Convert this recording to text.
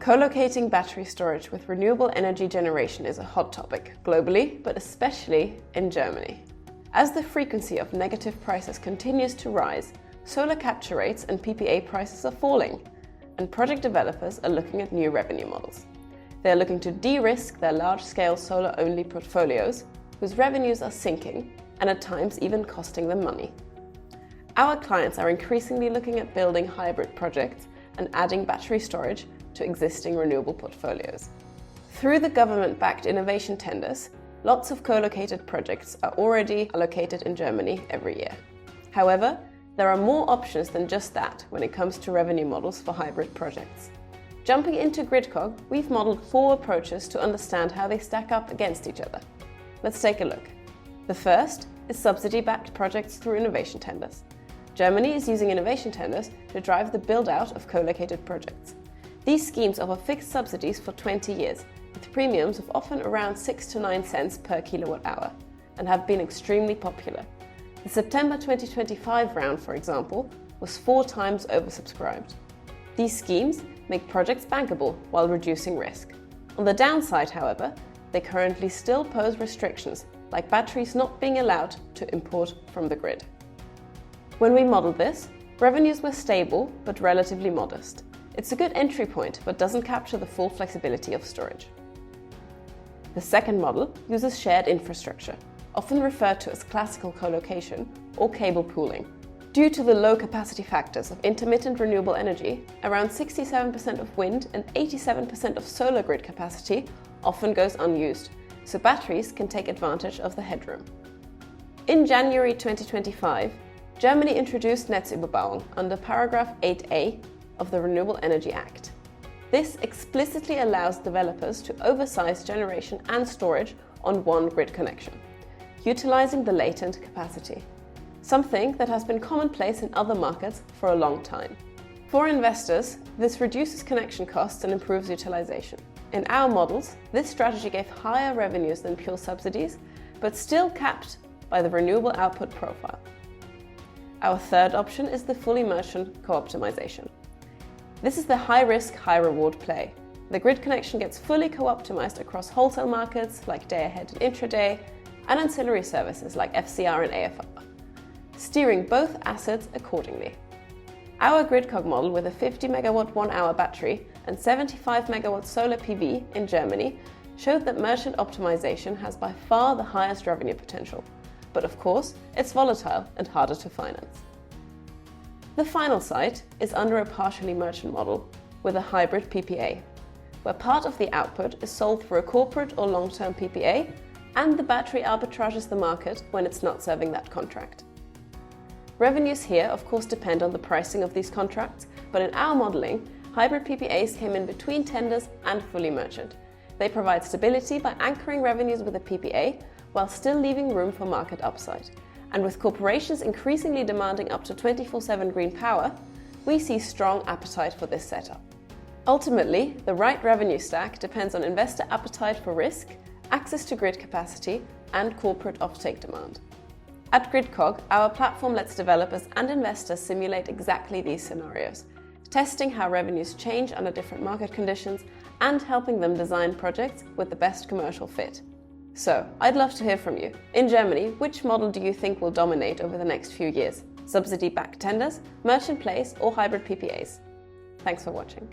Co-locating battery storage with renewable energy generation is a hot topic globally, but especially in Germany. As the frequency of negative prices continues to rise, solar capture rates and PPA prices are falling, and project developers are looking at new revenue models. They are looking to de-risk their large-scale solar-only portfolios, whose revenues are sinking and at times even costing them money. Our clients are increasingly looking at building hybrid projects and adding battery storage to existing renewable portfolios. Through the government-backed innovation tenders, lots of co-located projects are already allocated in Germany every year. However, there are more options than just that when it comes to revenue models for hybrid projects. Jumping into Gridcog, we've modeled 4 approaches to understand how they stack up against each other. Let's take a look. The first is subsidy-backed projects through innovation tenders. Germany is using innovation tenders to drive the build-out of co-located projects. These schemes offer fixed subsidies for 20 years, with premiums of often around 6 to 9 cents per kilowatt hour, and have been extremely popular. The September 2025 round, for example, was 4 times oversubscribed. These schemes make projects bankable while reducing risk. On the downside, however, they currently still pose restrictions, like batteries not being allowed to import from the grid. When we modeled this, revenues were stable but relatively modest. It's a good entry point, but doesn't capture the full flexibility of storage. The second model uses shared infrastructure, often referred to as classical co-location or cable pooling. Due to the low capacity factors of intermittent renewable energy, around 67% of wind and 87% of solar grid capacity often goes unused, so batteries can take advantage of the headroom. In January 2025, Germany introduced Netzüberbauung under paragraph 8a of the Renewable Energy Act. This explicitly allows developers to oversize generation and storage on one grid connection, utilizing the latent capacity, something that has been commonplace in other markets for a long time. For investors, this reduces connection costs and improves utilization. In our models, this strategy gave higher revenues than pure subsidies, but still capped by the renewable output profile. Our third option is the fully merchant co-optimization. This is the high-risk, high-reward play. The grid connection gets fully co-optimized across wholesale markets like day-ahead and intraday, and ancillary services like FCR and AFR, steering both assets accordingly. Our Gridcog model with a 50 megawatt 1-hour battery and 75 megawatt solar PV in Germany showed that merchant optimization has by far the highest revenue potential, but of course it's volatile and harder to finance. The final site is under a partially merchant model with a hybrid PPA, where part of the output is sold through a corporate or long-term PPA, and the battery arbitrages the market when it's not serving that contract. Revenues here, of course, depend on the pricing of these contracts, but in our modelling, hybrid PPAs came in between tenders and fully merchant. They provide stability by anchoring revenues with a PPA while still leaving room for market upside. And with corporations increasingly demanding up to 24/7 green power, we see strong appetite for this setup. Ultimately, the right revenue stack depends on investor appetite for risk, access to grid capacity, and corporate offtake demand. At Gridcog, our platform lets developers and investors simulate exactly these scenarios, testing how revenues change under different market conditions and helping them design projects with the best commercial fit. So, I'd love to hear from you. In Germany, which model do you think will dominate over the next few years? Subsidy-backed tenders, merchant plays, or hybrid PPAs? Thanks for watching.